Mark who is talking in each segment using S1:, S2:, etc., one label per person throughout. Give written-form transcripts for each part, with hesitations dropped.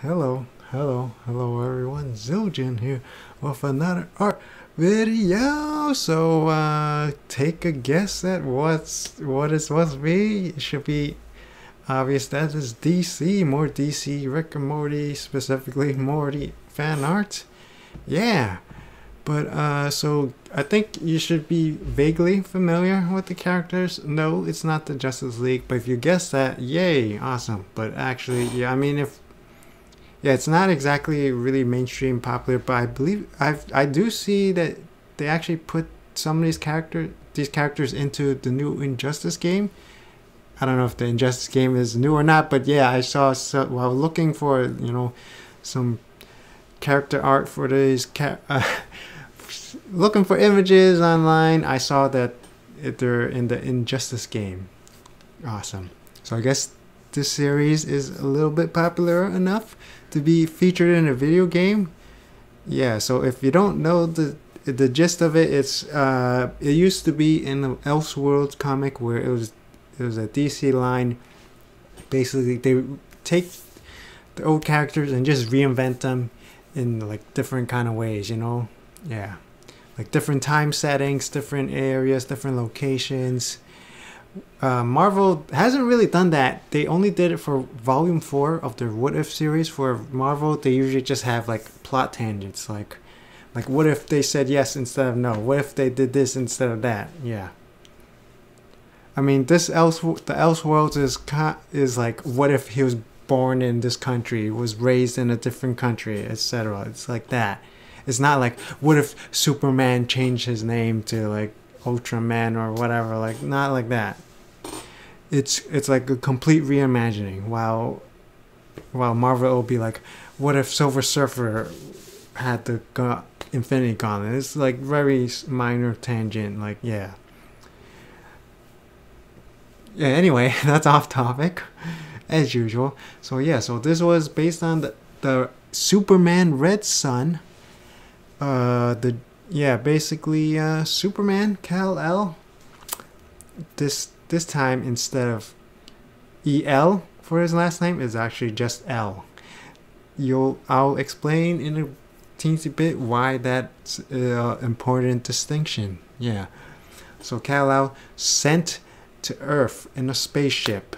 S1: Hello everyone, Ziljin here with another art video. So take a guess at what it's supposed to be. It should be obvious that is DC, more DC, Rick and Morty, specifically Morty fan art. Yeah. But so I think you should be vaguely familiar with the characters. No, it's not the Justice League, but if you guess that, yay, awesome. But actually, yeah, I mean, if yeah, it's not exactly really mainstream popular, but I believe I do see that they actually put some of these characters into the new Injustice game. I don't know if the Injustice game is new or not, but yeah, I saw while looking for some character art for these looking for images online, I saw that they're in the Injustice game. Awesome. So I guess this series is a little bit popular enough to be featured in a video game. Yeah, so if you don't know the gist of it, it used to be in the Elseworlds comic where it was a DC line. Basically, they take the old characters and just reinvent them in like different kind of ways, Yeah. Like different time settings, different areas, different locations. Marvel hasn't really done that. They only did it for Volume 4 of their What If series. For Marvel, they usually just have like plot tangents, like what if they said yes instead of no? What if they did this instead of that? Yeah. I mean, the Elseworlds is like, what if he was born in this country, was raised in a different country, etc. It's like that. It's not like, what if Superman changed his name to like Ultraman or whatever, like not like that. It's like a complete reimagining. While Marvel will be like, what if Silver Surfer had the Infinity Gauntlet? It's like very minor tangent, like yeah. Yeah, anyway, that's off topic as usual. So yeah, so this was based on the Superman Red Sun. Basically Superman Kal-El. This time, instead of EL for his last name, is actually just L. I'll explain in a teensy bit why that's important distinction. Yeah. So Kal-El sent to Earth in a spaceship,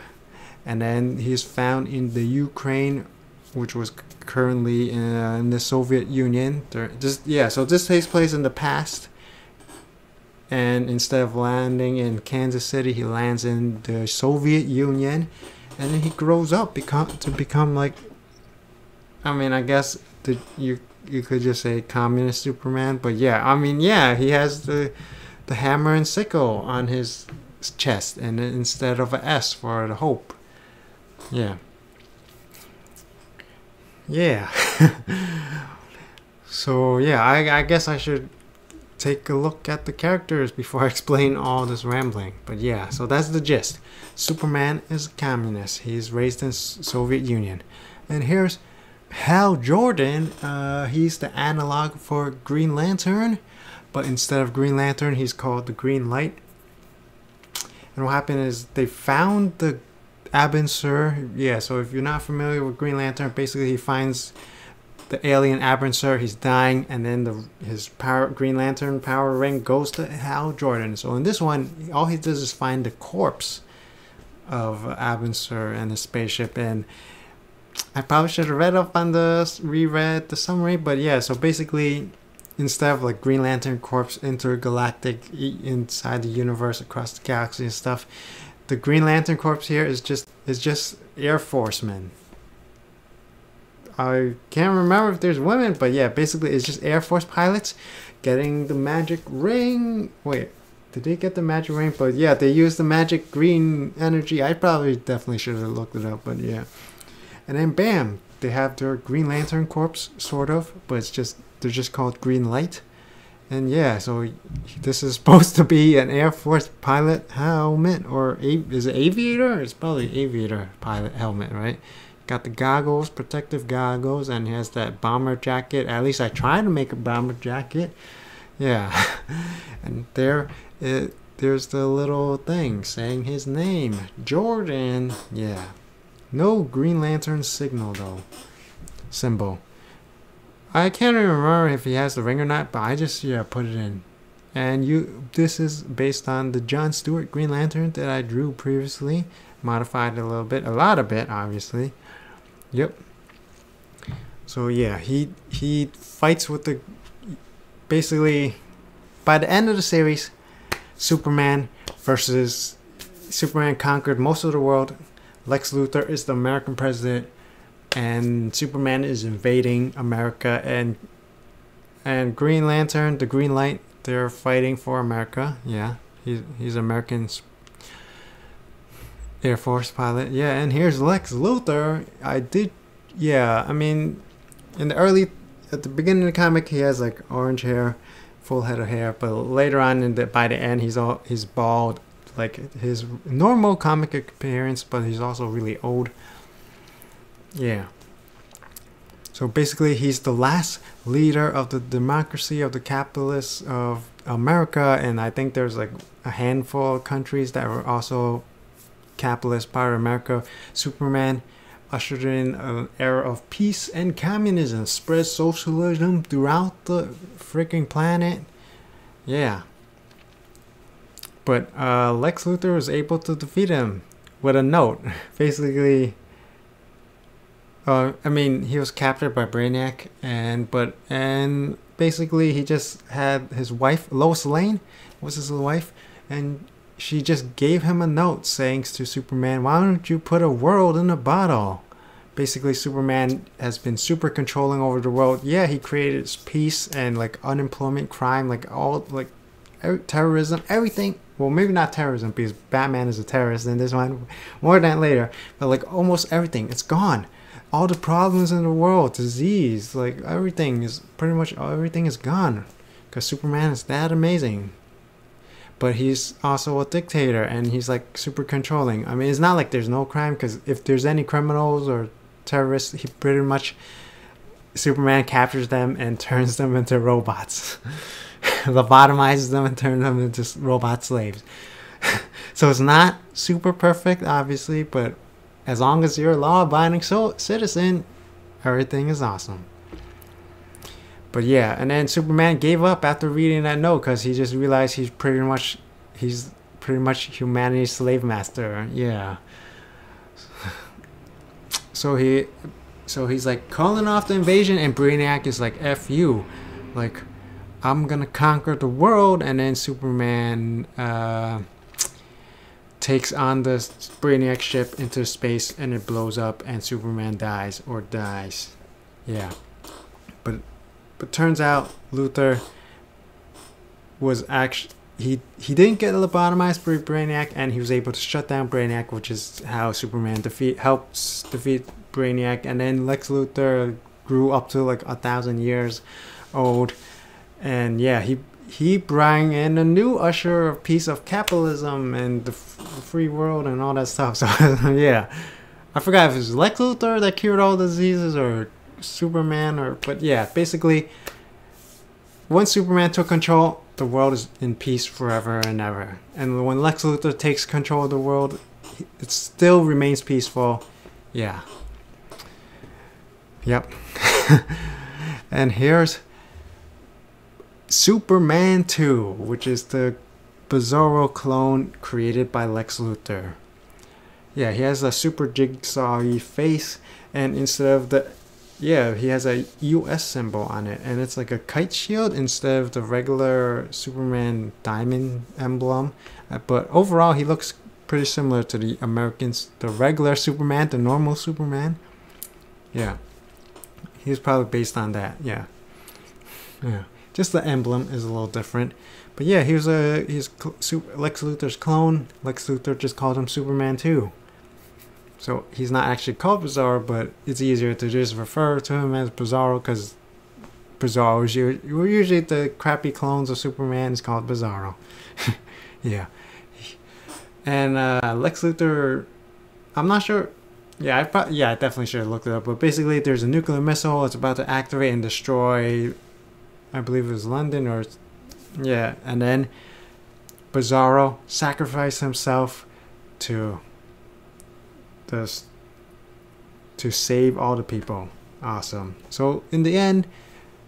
S1: and then he's found in the Ukraine, which was currently in the Soviet Union. So this takes place in the past, and instead of landing in Kansas City, he lands in the Soviet Union, and then he grows up to become like, I mean, I guess you could just say communist Superman, but yeah, I mean, yeah, he has the hammer and sickle on his chest, and instead of an S for the hope. Yeah. Yeah. So yeah, I guess I should take a look at the characters before I explain all this rambling. But yeah, so that's the gist. Superman is a communist. He's raised in Soviet Union. And here's Hal Jordan. He's the analog for Green Lantern, but instead of Green Lantern, he's called the Green Light. And what happened is they found the Abin Sur. Yeah, so if you're not familiar with Green Lantern, basically he finds the alien Abin Sur, he's dying, and then his Green Lantern power ring goes to Hal Jordan. So in this one, all he does is find the corpse of Abin Sur and the spaceship. And I probably should have reread the summary, but yeah, so basically, instead of like Green Lantern Corps intergalactic inside the universe across the galaxy and stuff, the Green Lantern Corps here is just Air Forcemen. I can't remember if there's women, but yeah, basically it's just Air Force pilots getting the magic ring. Wait, did they get the magic ring? But yeah, they use the magic green energy. I probably definitely should have looked it up, but yeah. And then bam, they have their Green Lantern Corps, sort of, but they're just called Green Light. And yeah, so this is supposed to be an Air Force pilot helmet, or is it aviator? It's probably aviator pilot helmet, right? Got the goggles, protective goggles, and he has that bomber jacket. At least I tried to make a bomber jacket. Yeah. And there's the little thing saying his name, Jordan. Yeah. No Green Lantern signal though. symbol. I can't even remember if he has the ring or not, but I just put it in. And this is based on the John Stewart Green Lantern that I drew previously, modified a little bit, a lot of it, obviously. Yep. So yeah, he fights with the, basically, by the end of the series, Superman conquered most of the world. Lex Luthor is the American president, and Superman is invading America, and Green Lantern, the Green Light, they're fighting for America. Yeah, he's American Air Force pilot. Yeah, and here's Lex Luthor. I mean, at the beginning of the comic, he has like orange hair, full head of hair, but later on by the end, he's bald, like his normal comic appearance, but he's also really old. Yeah. So basically, he's the last leader of the democracy of the capitalists of America, and I think there's like a handful of countries that were also capitalist part of America. Superman ushered in an era of peace and communism, spread socialism throughout the freaking planet. Yeah. But Lex Luthor was able to defeat him with a note. Basically, I mean, he was captured by Brainiac, and basically he just had his wife, Lois Lane was his wife, and she just gave him a note saying to Superman, "Why don't you put a world in a bottle?" Basically, Superman has been super controlling over the world. Yeah, he created peace and like unemployment, crime, like all like terrorism, everything. Well, maybe not terrorism because Batman is a terrorist in this one. More than that later, but like almost everything, it's gone. All the problems in the world, disease, like everything is gone because Superman is that amazing. But he's also a dictator, and he's like super controlling. I mean, it's not like there's no crime, because if there's any criminals or terrorists, he pretty much, Superman captures them and turns them into robots. Lobotomizes them and turns them into robot slaves. So it's not super perfect, obviously, but as long as you're a law-abiding citizen, everything is awesome. But yeah, and then Superman gave up after reading that note because he just realized he's pretty much humanity's slave master. Yeah. So he's like calling off the invasion, and Brainiac is like, "F you, like I'm gonna conquer the world." And then Superman takes on the Brainiac ship into space, and it blows up, and Superman dies. Yeah. But turns out Luthor was actually, he didn't get lobotomized by Brainiac, and he was able to shut down Brainiac, which is how Superman helps defeat Brainiac. And then Lex Luthor grew up to like 1,000 years old, and yeah, he brought in a new usher of peace of capitalism and the free world and all that stuff. So yeah, I forgot if it was Lex Luthor that cured all diseases or Superman, but yeah, basically once Superman took control, the world is in peace forever and ever. And when Lex Luthor takes control of the world, it still remains peaceful. Yeah. Yep. And here's Superman 2, which is the Bizarro clone created by Lex Luthor. Yeah, he has a super jigsaw-y face, and instead of he has a US symbol on it, and it's like a kite shield instead of the regular Superman diamond emblem. But overall, he looks pretty similar to the regular Superman, the normal Superman. Yeah, he's probably based on that. Yeah. Just the emblem is a little different, but yeah, he's Lex Luthor's clone. Lex Luthor just called him Superman 2. So he's not actually called Bizarro, but it's easier to just refer to him as Bizarro because Bizarro is usually the crappy clones of Superman is called Bizarro. Yeah. And Lex Luthor, I'm not sure. Yeah, I definitely should have looked it up. But basically, there's a nuclear missile. It's about to activate and destroy, I believe it was London or, yeah. And then Bizarro sacrificed himself to save all the people. Awesome. So in the end,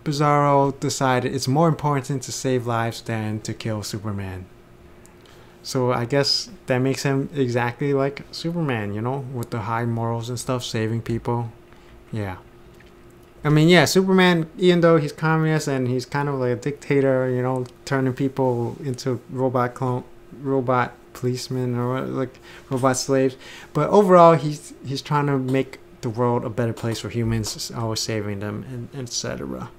S1: Bizarro decided it's more important to save lives than to kill Superman. So I guess that makes him exactly like Superman, you know, with the high morals and stuff, saving people. Yeah. I mean, yeah, Superman, even though he's communist and he's kind of like a dictator, you know, turning people into robot policemen or like robot slaves, but overall he's trying to make the world a better place for humans, always saving them, and etc.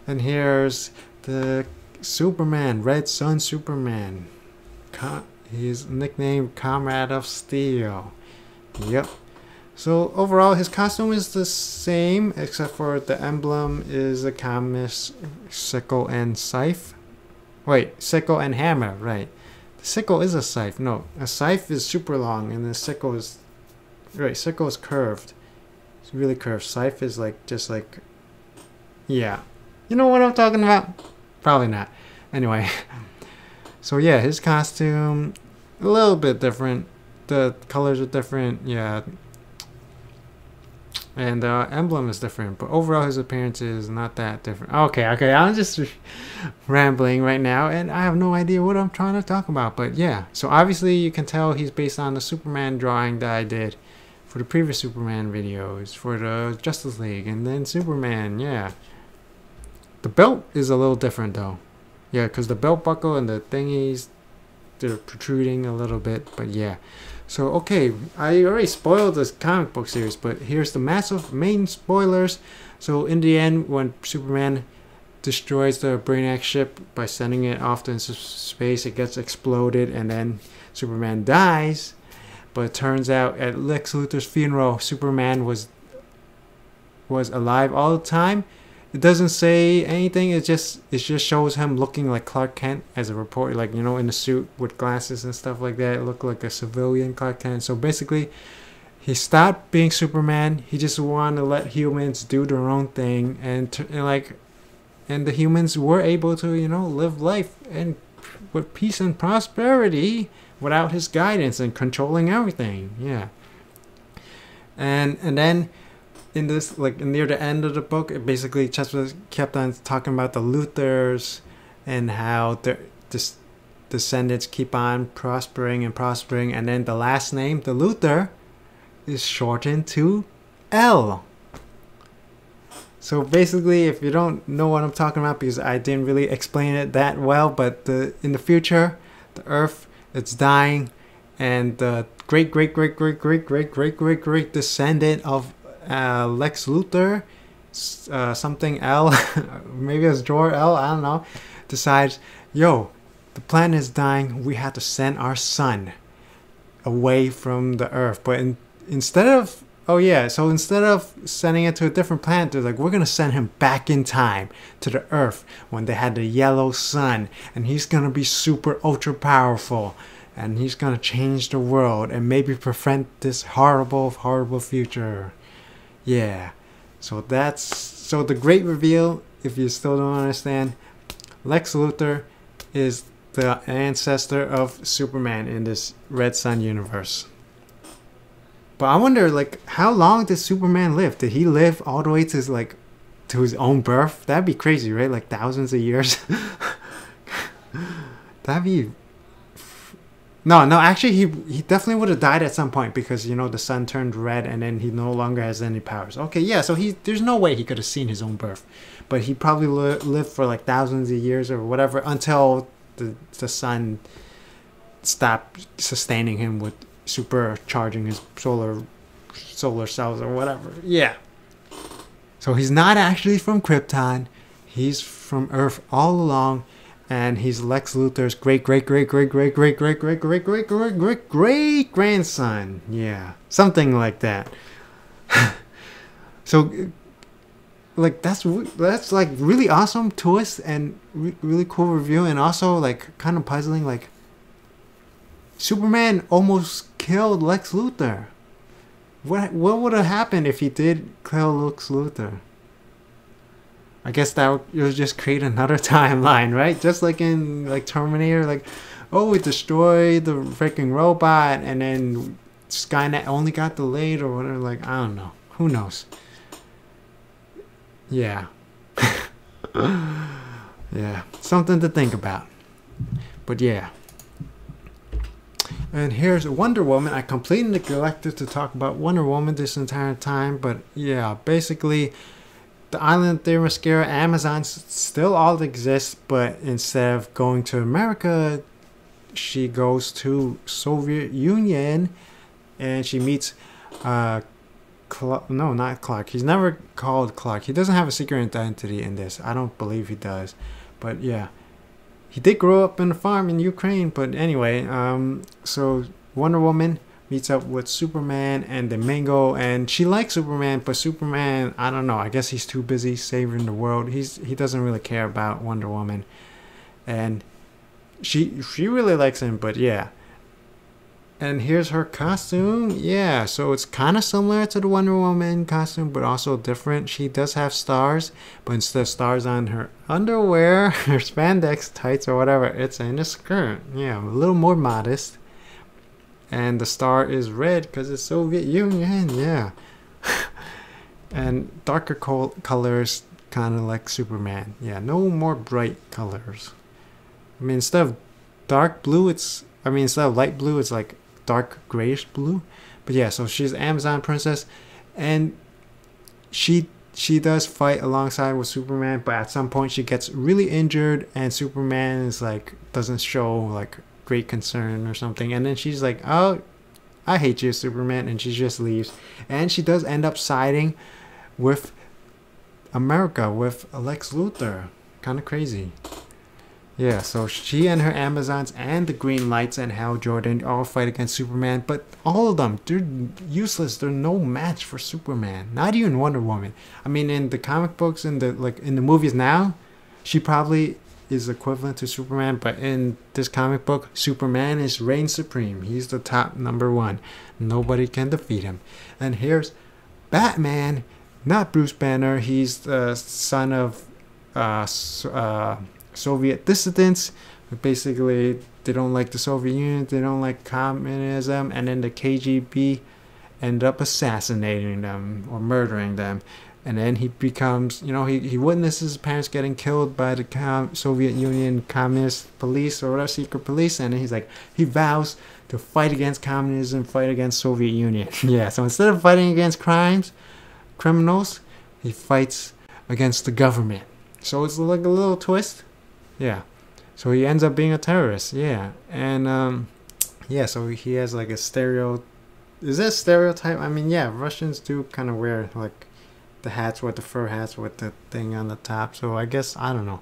S1: And here's the Superman, Red Sun Superman. He's nicknamed Comrade of Steel. Yep. So overall, his costume is the same, except for the emblem is a communist sickle and scythe. Wait, sickle and hammer, right? The sickle is a scythe. No, a scythe is super long, and the sickle is... Right, sickle is curved. It's really curved. Scythe is like, just like... Yeah. You know what I'm talking about? Probably not. Anyway. So yeah, his costume, a little bit different. The colors are different, yeah. And the emblem is different, but overall his appearance is not that different. Okay, I'm just rambling right now, and I have no idea what I'm trying to talk about. But yeah, so obviously you can tell he's based on the Superman drawing that I did for the previous Superman videos, for the Justice League, and then Superman, yeah. The belt is a little different though. Yeah, because the belt buckle and the thingies, they're protruding a little bit, but yeah. So, okay, I already spoiled this comic book series, but here's the massive main spoilers. So, in the end, when Superman destroys the Brainiac ship by sending it off into space, it gets exploded, and then Superman dies. But it turns out at Lex Luthor's funeral, Superman was alive all the time. It doesn't say anything. It just shows him looking like Clark Kent as a reporter, like, you know, in a suit with glasses and stuff like that. It looked like a civilian Clark Kent. So basically, he stopped being Superman. He just wanted to let humans do their own thing, and the humans were able to, you know, live life and with peace and prosperity without his guidance and controlling everything. Yeah. And then, in this, like near the end of the book, it basically just kept on talking about the Luthors and how their descendants keep on prospering, and then the last name, the Luthor, is shortened to L. So basically, if you don't know what I'm talking about, because I didn't really explain it that well, but in the future, the Earth, it's dying, and the great descendant of Lex Luthor, something L, maybe it's Jor-El, I don't know, decides, yo, the planet is dying, we have to send our son away from the Earth. But instead of sending it to a different planet, they're like, we're gonna send him back in time to the Earth when they had the yellow sun, and he's gonna be super ultra powerful, and he's gonna change the world and maybe prevent this horrible future. Yeah, so the great reveal, if you still don't understand, Lex Luthor is the ancestor of Superman in this Red Sun universe. But I wonder, like, how long did Superman live? Did he live all the way to his own birth? That'd be crazy, right? Like thousands of years. That'd be... No, actually, he definitely would have died at some point, because, you know, the sun turned red and then he no longer has any powers. Okay, yeah, so there's no way he could have seen his own birth. But he probably lived for like thousands of years or whatever, until the sun stopped sustaining him with supercharging his solar cells or whatever. Yeah. So he's not actually from Krypton. He's from Earth all along. And he's Lex Luthor's great grandson. Yeah, something like that. So, like, that's like really awesome twist and really cool review, and also like kind of puzzling. Like, Superman almost killed Lex Luthor. What would have happened if he did kill Lex Luthor? I guess that would just create another timeline, right? Just like in like Terminator, like, oh, we destroyed the freaking robot, and then Skynet only got delayed or whatever. Like, I don't know. Who knows? Yeah. Yeah, something to think about. But yeah. And here's Wonder Woman. I completely neglected to talk about Wonder Woman this entire time. But yeah, basically, the island Themyscira, Amazon still all exists. But instead of going to America, she goes to Soviet Union. And she meets... no, not Clark. He's never called Clark. He doesn't have a secret identity in this. I don't believe he does. But yeah. He did grow up in a farm in Ukraine, but anyway, so Wonder Woman meets up with Superman and the Mingo, and she likes Superman, but Superman, I don't know, I guess he's too busy saving the world. He doesn't really care about Wonder Woman, and she really likes him, but yeah. And here's her costume. Yeah, so it's kind of similar to the Wonder Woman costume, but also different. She does have stars, but instead of stars on her underwear, her spandex tights or whatever, it's in a skirt. Yeah, a little more modest. And the star is red because it's Soviet Union. Yeah. And darker colors, kind of like Superman. Yeah, no more bright colors. I mean, instead of dark blue, instead of light blue, it's like dark grayish blue. But yeah, so she's Amazon princess, and she does fight alongside with Superman, but at some point she gets really injured and Superman is like doesn't show like great concern or something, and then she's like, oh, I hate you, Superman, and she just leaves. And she does end up siding with America, with Lex Luthor. Kind of crazy. Yeah, so she and her Amazons and the Green Lights and Hal Jordan all fight against Superman, but all of them, they're useless. They're no match for Superman. Not even Wonder Woman. I mean, in the comic books, in the movies now, she probably is equivalent to Superman, but in this comic book, Superman is reigns supreme. He's the top #1. Nobody can defeat him. And here's Batman, not Bruce Banner. He's the son of Soviet dissidents. Basically, they don't like the Soviet Union, they don't like communism, and then the KGB end up assassinating them or murdering them. And then he becomes, he witnesses his parents getting killed by the Soviet Union communist police or whatever, secret police, and then he vows to fight against communism, fight against Soviet Union. Yeah, so instead of fighting against criminals, he fights against the government. So it's like a little twist. Yeah. So he ends up being a terrorist. Yeah. And so he has like a is that a stereotype? I mean, yeah, Russians do kind of wear like the hats with the fur hats with the thing on the top. So I guess, I don't know.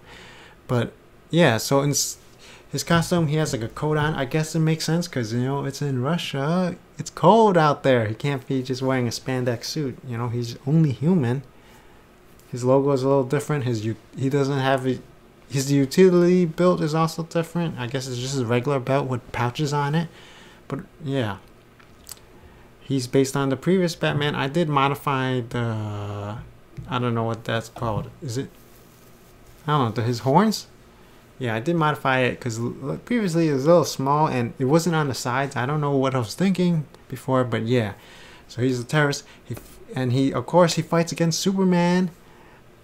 S1: But yeah, so in his costume, he has like a coat on. I guess it makes sense because, it's in Russia. It's cold out there. He can't be just wearing a spandex suit. He's only human. His logo is a little different. He doesn't have his utility belt is also different. I guess it's just a regular belt with pouches on it. But yeah, he's based on the previous Batman. I did modify I don't know what that's called. Is it? I don't know. His horns? Yeah, I did modify it because previously it was a little small and it wasn't on the sides. I don't know what I was thinking before, but yeah. So he's a terrorist. Of course, he fights against Superman.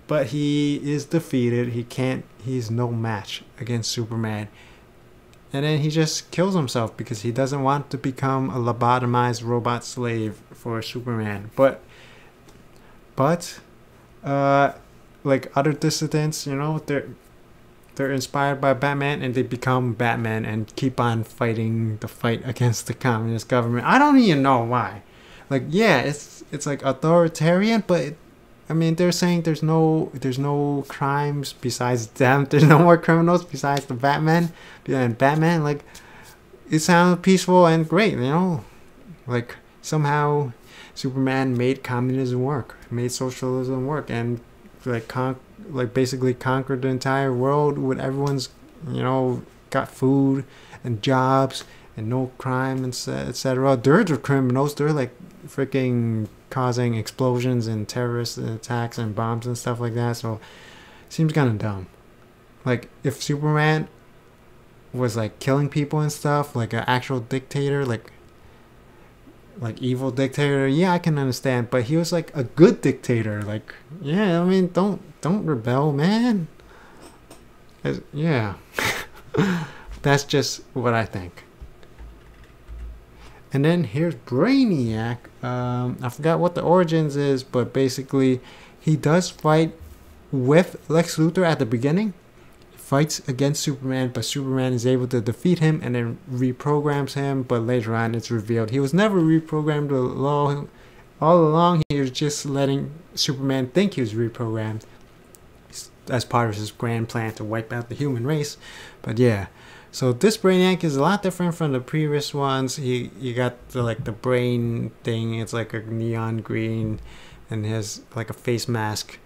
S1: But he is defeated. He's no match against Superman. And then he just kills himself because he doesn't want to become a lobotomized robot slave for Superman. But like other dissidents, they're inspired by Batman and they become Batman and keep on fighting the fight against the communist government. I don't even know why. Like, yeah, it's like authoritarian, but they're saying there's no crimes besides them. There's no more criminals besides the Batman. And Batman, like, it sounds peaceful and great, Like, somehow Superman made communism work, made socialism work, and basically conquered the entire world with everyone's, got food and jobs and no crime, etc. They're the criminals. They're like freaking causing explosions and terrorist attacks and bombs and stuff like that. So seems kind of dumb. Like, if Superman was like killing people and stuff, like an actual dictator, like like evil dictator, yeah, I can understand, but he was like a good dictator. Like, yeah, I mean, don't rebel, man. Yeah. That's just what I think. And then here's Brainiac. I forgot what the origins is, but basically he does fight with Lex Luthor at the beginning. He fights against Superman, but Superman is able to defeat him and then reprograms him. But later on it's revealed he was never reprogrammed all along. He was just letting Superman think he was reprogrammed as part of his grand plan to wipe out the human race. But yeah, so this Brainiac is a lot different from the previous ones. You got the like the brain thing. It's like a neon green, and has like a face mask.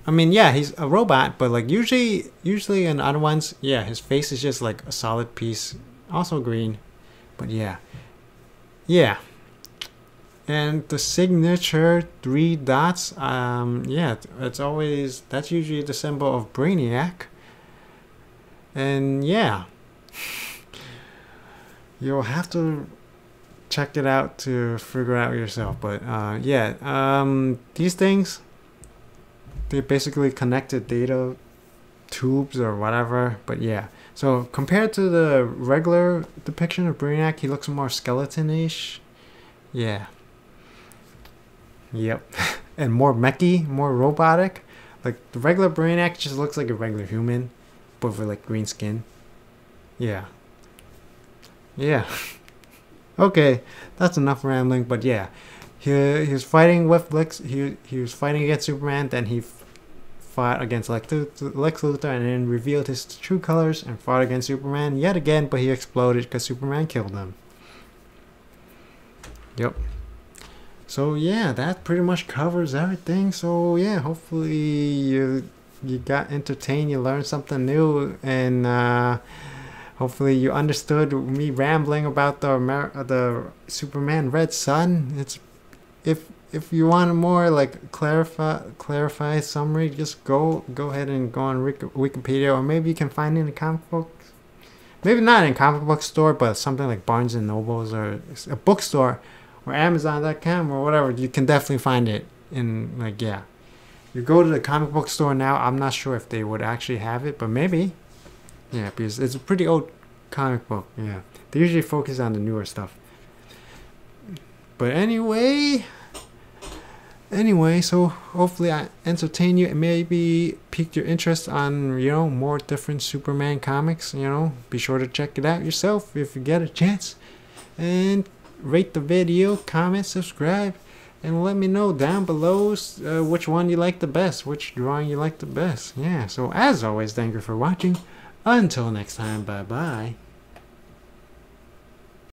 S1: I mean, yeah, he's a robot, but like usually in other ones, yeah, his face is just like a solid piece, also green. But yeah. And the signature 3 dots, yeah, that's usually the symbol of Brainiac. And yeah, you'll have to check it out to figure out yourself. But yeah, these things, they basically connected data tubes or whatever. But yeah, so compared to the regular depiction of Brainiac, he looks more skeleton-ish. Yeah. Yep. And more mechy, more robotic. Like the regular Brainiac just looks like a regular human, but with like green skin. Yeah. Okay, that's enough rambling. But yeah, he was fighting with Lex. He was fighting against Superman. Then he fought against Lex Luthor, and then revealed his true colors and fought against Superman yet again. But he exploded because Superman killed him. Yep. So yeah, that pretty much covers everything. So yeah, hopefully you got entertained, you learned something new, and hopefully you understood me rambling about the Superman Red Sun. It's if you want a more like clarify summary, just go ahead and go on Wikipedia, or maybe you can find it in a comic book. Maybe not in a comic book store, but something like Barnes and Nobles or a bookstore. Or Amazon.com or whatever, you can definitely find it in, like, yeah. You go to the comic book store now, I'm not sure if they would actually have it, but maybe. Yeah, because it's a pretty old comic book, yeah. They usually focus on the newer stuff. But anyway, so hopefully I entertain you and maybe piqued your interest on, you know, more different Superman comics, you know. Be sure to check it out yourself if you get a chance. And rate the video, comment, subscribe, and let me know down below which one you like the best, which drawing you like the best. Yeah, so as always, thank you for watching. Until next time, bye bye.